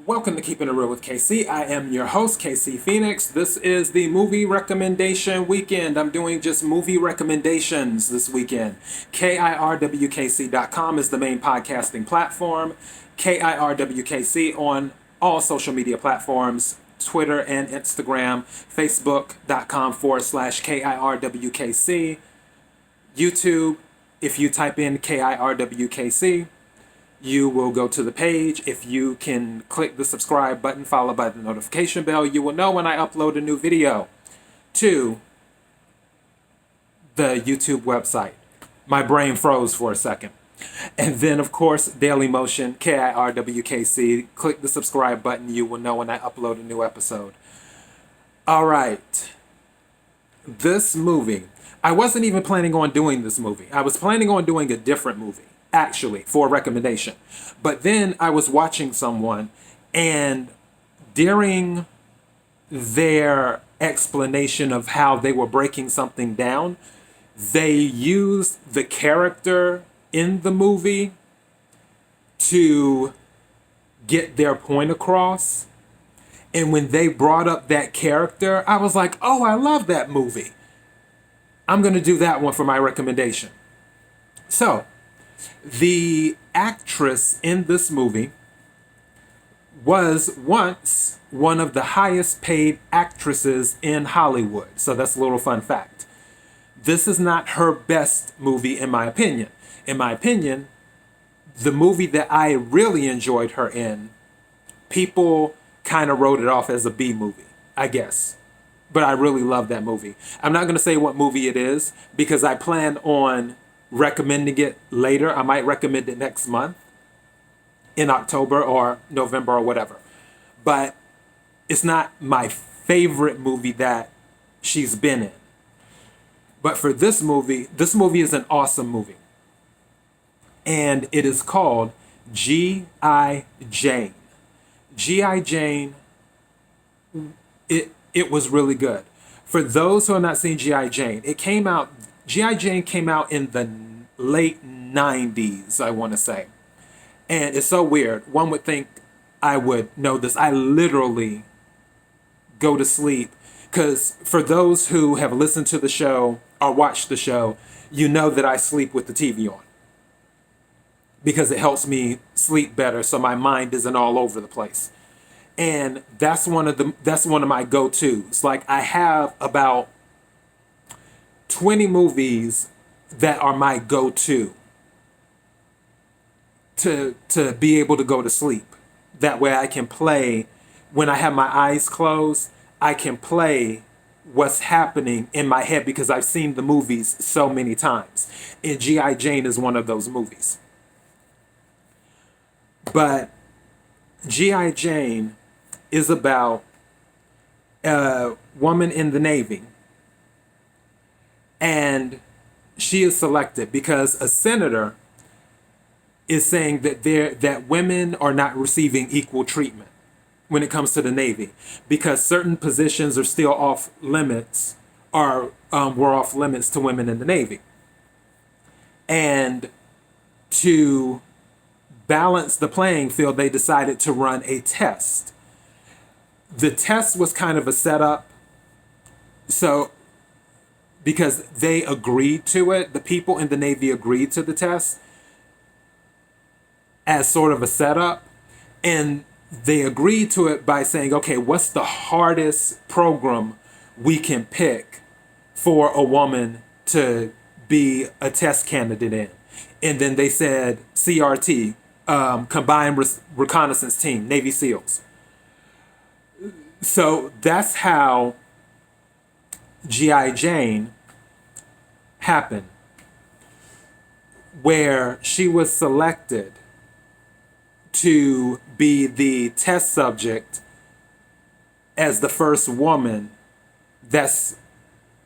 Welcome to Keeping It Real with KC. I am your host, KC Phoenix. This is the movie recommendation weekend. I'm doing just movie recommendations this weekend. KIRWKC.com is the main podcasting platform. KIRWKC on all social media platforms, Twitter and Instagram, Facebook.com/KIRWKC. YouTube, if you type in KIRWKC, you will go to the page. If you can click the subscribe button, followed by the notification bell, you will know when I upload a new video to the YouTube website. My brain froze for a second. And then, of course, Daily Motion, KIRWKC. Click the subscribe button. You will know when I upload a new episode. All right. This movie, I wasn't even planning on doing this movie. I was planning on doing a different movie, actually, for a recommendation. But then I was watching someone, and during their explanation of how they were breaking something down, they used the character in the movie to get their point across. And when they brought up that character, I was like, oh, I love that movie. I'm going to do that one for my recommendation. So, the actress in this movie was once one of the highest paid actresses in Hollywood. So that's a little fun fact. This is not her best movie, in my opinion. In my opinion, the movie that I really enjoyed her in, people kind of wrote it off as a B movie, I guess. But I really love that movie. I'm not going to say what movie it is because I plan on recommending it later. I might recommend it next month in October or November or whatever. But it's not my favorite movie that she's been in. But for this movie is an awesome movie. And it is called G.I. Jane. G.I. Jane, it was really good. For those who have not seen G.I. Jane, G.I. Jane came out in the late 90s, I want to say. And it's so weird. One would think I would know this. I literally go to sleep. Because for those who have listened to the show or watched the show, you know that I sleep with the TV on. Because it helps me sleep better so my mind isn't all over the place. And that's one of my go-tos. Like, I have about 20 movies that are my go-to to be able to go to sleep. That way I can play, when I have my eyes closed, I can play what's happening in my head because I've seen the movies so many times. And G.I. Jane is one of those movies. But G.I. Jane is about a woman in the Navy. And she is selected because a senator is saying that women are not receiving equal treatment when it comes to the Navy because certain positions are still off limits or were off limits to women in the Navy. And to balance the playing field, they decided to run a test. The test was kind of a setup. So, because they agreed to it, the people in the Navy agreed to the test as sort of a setup. And they agreed to it by saying, okay, what's the hardest program we can pick for a woman to be a test candidate in? And then they said CRT, Combined Reconnaissance Team, Navy SEALs. So that's how G.I. Jane happened, where she was selected to be the test subject as the first woman that's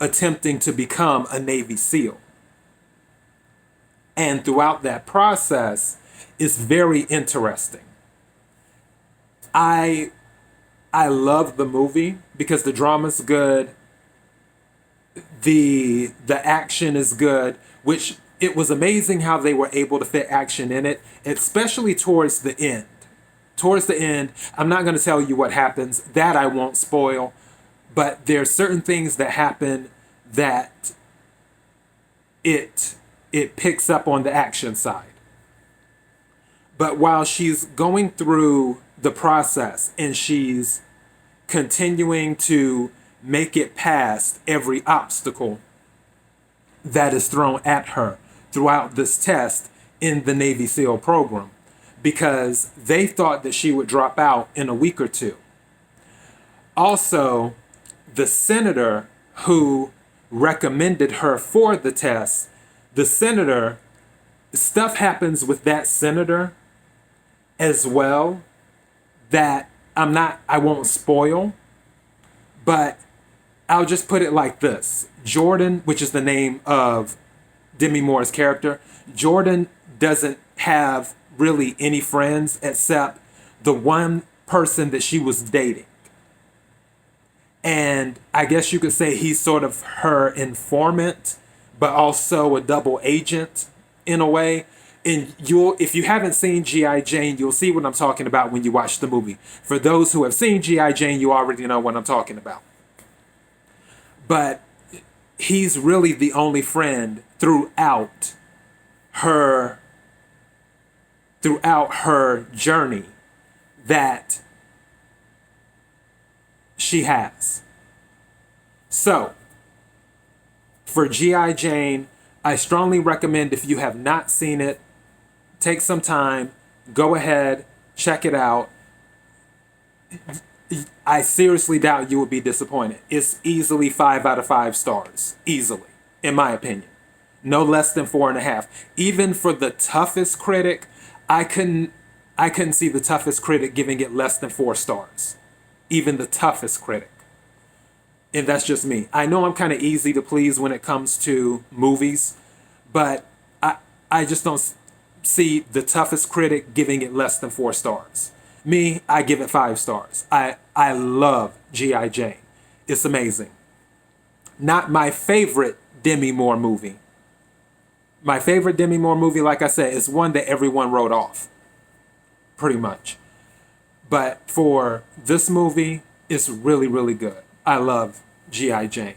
attempting to become a Navy SEAL. And throughout that process, it's very interesting. I love the movie because the drama's good. The action is good, which it was amazing how they were able to fit action in it, especially towards the end. towards the end, I'm not going to tell you what happens. That I won't spoil. But there's certain things that happen that it picks up on the action side. But while she's going through the process and she's continuing to make it past every obstacle that is thrown at her throughout this test in the Navy SEAL program, because they thought that she would drop out in a week or two. Also, the senator who recommended her for the test, stuff happens with that senator as well that I won't spoil, but I'll just put it like this. Jordan, which is the name of Demi Moore's character, Jordan doesn't have really any friends except the one person that she was dating. And I guess you could say he's sort of her informant, but also a double agent in a way. And if you haven't seen G.I. Jane, you'll see what I'm talking about when you watch the movie. For those who have seen G.I. Jane, you already know what I'm talking about. But he's really the only friend throughout her journey that she has. So, for G.I. Jane, I strongly recommend, if you have not seen it, take some time, go ahead, check it out. I seriously doubt you will be disappointed. It's easily 5 out of 5 stars. Easily, in my opinion. No less than 4.5. Even for the toughest critic, I couldn't see the toughest critic giving it less than 4 stars. Even the toughest critic. And that's just me. I know I'm kind of easy to please when it comes to movies, but I just don't see the toughest critic giving it less than 4 stars. Me, I give it 5 stars. I love G.I. Jane. It's amazing. Not my favorite Demi Moore movie. My favorite Demi Moore movie, like I said, is one that everyone wrote off. Pretty much. But for this movie, it's really, really good. I love G.I. Jane.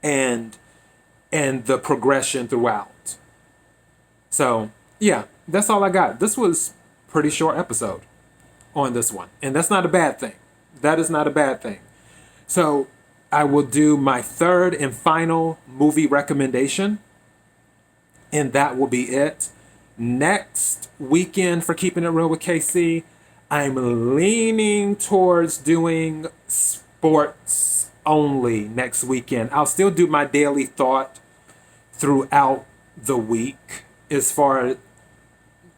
And the progression throughout. So, yeah, that's all I got. This was a pretty short episode on this one. And that's not a bad thing. That is not a bad thing. So, I will do my third and final movie recommendation. And that will be it. Next weekend for Keeping It Real with KC, I'm leaning towards doing sports only next weekend. I'll still do my daily thought throughout the week. As far as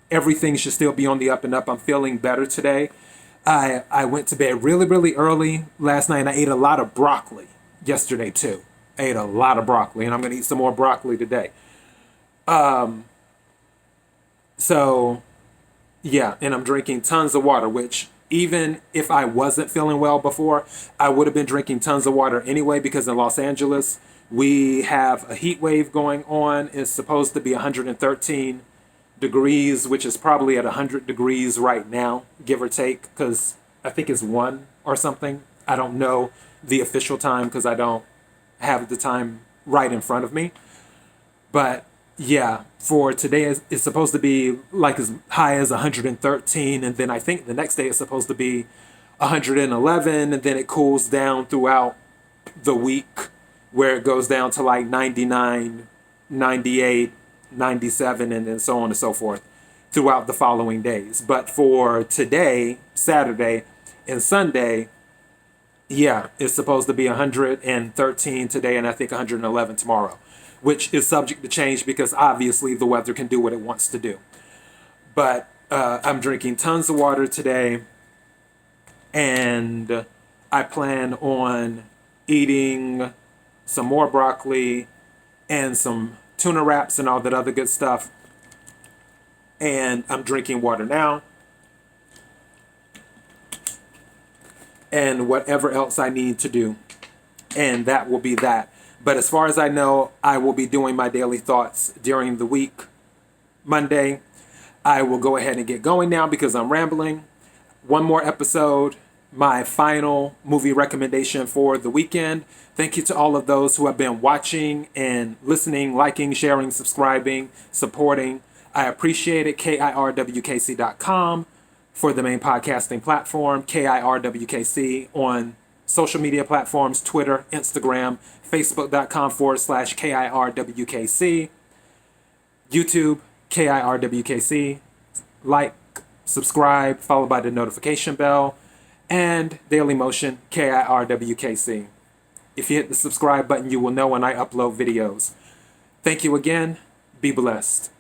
everything should still be on the up and up. I'm feeling better today. I went to bed really, really early last night, and I ate a lot of broccoli yesterday too. I ate a lot of broccoli, and I'm going to eat some more broccoli today. So, yeah, and I'm drinking tons of water, which even if I wasn't feeling well before, I would have been drinking tons of water anyway, because in Los Angeles, we have a heat wave going on. It's supposed to be 113 degrees, which is probably at 100 degrees right now, give or take, because I think it's 1 or something. I don't know the official time because I don't have the time right in front of me. But yeah, for today, it's supposed to be like as high as 113, and then I think the next day it's supposed to be 111, and then it cools down throughout the week, where it goes down to like 99, 98, 97, and then so on and so forth throughout the following days. But for today, Saturday, and Sunday, yeah, it's supposed to be 113 today, and I think 111 tomorrow, which is subject to change because obviously the weather can do what it wants to do. But I'm drinking tons of water today, and I plan on eating some more broccoli and some tuna wraps and all that other good stuff. And I'm drinking water now. And whatever else I need to do. And that will be that. But as far as I know, I will be doing my daily thoughts during the week. Monday, I will go ahead and get going now because I'm rambling. One more episode, my final movie recommendation for the weekend. Thank you to all of those who have been watching and listening, liking, sharing, subscribing, supporting. I appreciate it. KIRWKC.com for the main podcasting platform. KIRWKC on social media platforms, Twitter, Instagram, Facebook.com/KIRWKC, YouTube, KIRWKC. Like, subscribe, followed by the notification bell, and Daily Motion, KIRWKC. If you hit the subscribe button, you will know when I upload videos. Thank you again. Be blessed.